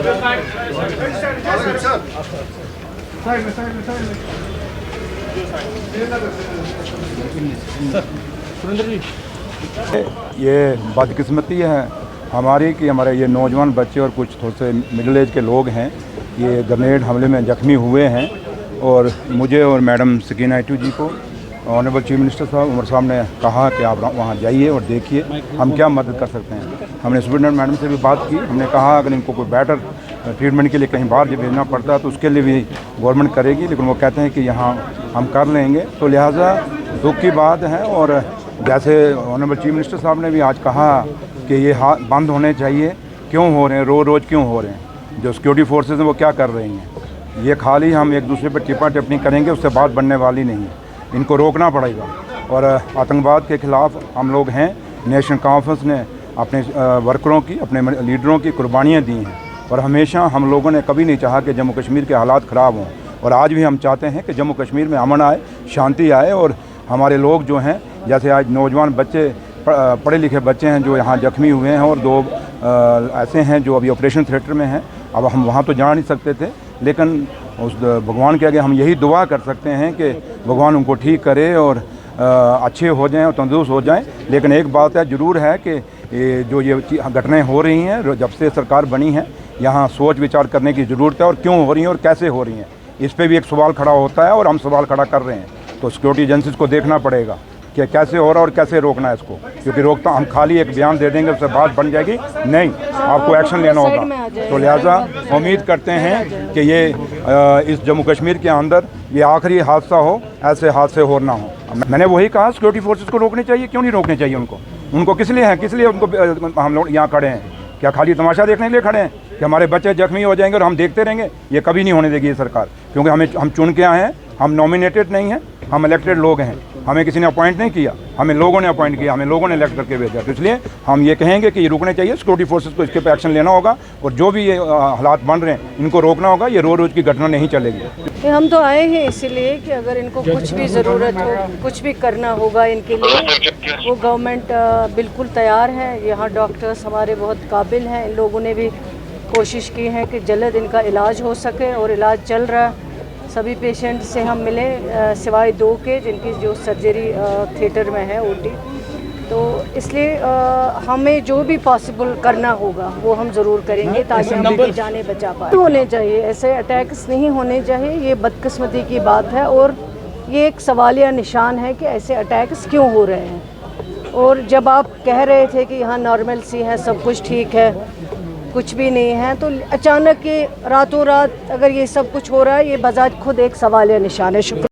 ये बदकिस्मती है हमारी कि हमारे ये नौजवान बच्चे और कुछ थोड़े से मिडिल एज के लोग हैं, ये ग्रेनेड हमले में ज़ख्मी हुए हैं। और मुझे और मैडम सकीना आइटू जी को ऑनरेबल चीफ मिनिस्टर साहब उमर साहब ने कहा कि आप वहाँ जाइए और देखिए हम क्या मदद कर सकते हैं। हमने सुप्रिटेंडेंट मैडम से भी बात की, हमने कहा अगर इनको कोई बेटर ट्रीटमेंट के लिए कहीं बाहर जब भेजना पड़ता है तो उसके लिए भी गवर्नमेंट करेगी, लेकिन वो कहते हैं कि यहाँ हम कर लेंगे। तो लिहाजा दुख की बात है। और जैसे ऑनरेबल चीफ मिनिस्टर साहब ने भी आज कहा कि ये बंद होने चाहिए, क्यों हो रहे हैं, रोज़ क्यों हो रहे हैं, जो सिक्योरिटी फोर्सेज हैं वो क्या कर रही हैं। ये खाली हम एक दूसरे पर टिप्पा टिप्पणी करेंगे, उससे बात बनने वाली नहीं है। इनको रोकना पड़ेगा। और आतंकवाद के ख़िलाफ़ हम लोग हैं। नेशनल कॉन्फ्रेंस ने अपने वर्करों की, अपने लीडरों की कुर्बानियाँ दी हैं और हमेशा हम लोगों ने कभी नहीं चाहा कि जम्मू कश्मीर के हालात ख़राब हों। और आज भी हम चाहते हैं कि जम्मू कश्मीर में अमन आए, शांति आए। और हमारे लोग जो हैं, जैसे आज नौजवान बच्चे, पढ़े लिखे बच्चे हैं जो यहाँ ज़ख्मी हुए हैं और 2 ऐसे हैं जो अभी ऑपरेशन थिएटर में हैं। अब हम वहाँ तो जा नहीं सकते थे, लेकिन उस भगवान के आगे हम यही दुआ कर सकते हैं कि भगवान उनको ठीक करे और अच्छे हो जाएं और तंदुरुस्त हो जाएं। लेकिन एक बात है ज़रूर है कि जो ये घटनाएं हो रही हैं, जब से सरकार बनी है, यहाँ सोच विचार करने की ज़रूरत है। और क्यों हो रही हैं और कैसे हो रही हैं, इस पर भी एक सवाल खड़ा होता है और हम सवाल खड़ा कर रहे हैं। तो सिक्योरिटी एजेंसीज़ को देखना पड़ेगा कि कैसे हो रहा है और कैसे रोकना है इसको, क्योंकि रोकता हम खाली एक बयान दे देंगे उससे बात बन जाएगी नहीं, आपको एक्शन लेना होगा। तो लिहाजा उम्मीद करते हैं कि ये इस जम्मू कश्मीर के अंदर ये आखिरी हादसा हो, ऐसे हादसे हो ना हो। मैंने वही कहा सिक्योरिटी फोर्सेस को रोकने चाहिए, क्यों नहीं रोकने चाहिए उनको किस लिए हैं, किस लिए उनको हम लोग यहाँ खड़े हैं? क्या खाली तमाशा देखने के लिए खड़े हैं कि हमारे बच्चे जख्मी हो जाएंगे और हम देखते रहेंगे? ये कभी नहीं होने देगी ये सरकार, क्योंकि हम चुन के आए हैं, हम नॉमिनेटेड नहीं हैं, हम इलेक्टेड लोग हैं। हमें किसी ने अपॉइंट नहीं किया, हमें लोगों ने अपॉइंट किया, हमें लोगों ने इलेक्ट करके भेजा। तो इसलिए हम ये कहेंगे कि ये रुकने चाहिए, सिक्योरिटी फोर्सेस को इसके पे एक्शन लेना होगा और जो भी ये हालात बन रहे हैं इनको रोकना होगा। ये रोज़ की घटना नहीं चलेगी। हम तो आए हैं इसीलिए कि अगर इनको कुछ भी ज़रूरत हो, कुछ भी करना होगा इनके लिए, वो गवर्नमेंट बिल्कुल तैयार है। यहाँ डॉक्टर्स हमारे बहुत काबिल हैं, इन लोगों ने भी कोशिश की है कि जल्द इनका इलाज हो सके और इलाज चल रहा है। सभी पेशेंट से हम मिले सिवाय 2 के जिनकी जो सर्जरी थिएटर में है, ओटी। तो इसलिए हमें जो भी पॉसिबल करना होगा वो हम ज़रूर करेंगे ताकि हम अपनी जानें बचा पाए। होने चाहिए, ऐसे अटैक्स नहीं होने चाहिए, ये बदकिस्मती की बात है और ये एक सवालिया निशान है कि ऐसे अटैक्स क्यों हो रहे हैं। और जब आप कह रहे थे कि यहाँ नॉर्मल सी है, सब कुछ ठीक है, कुछ भी नहीं है, तो अचानक ये रातों रात अगर ये सब कुछ हो रहा है, ये बजाज खुद एक सवालिया निशान है। शुक्रिया।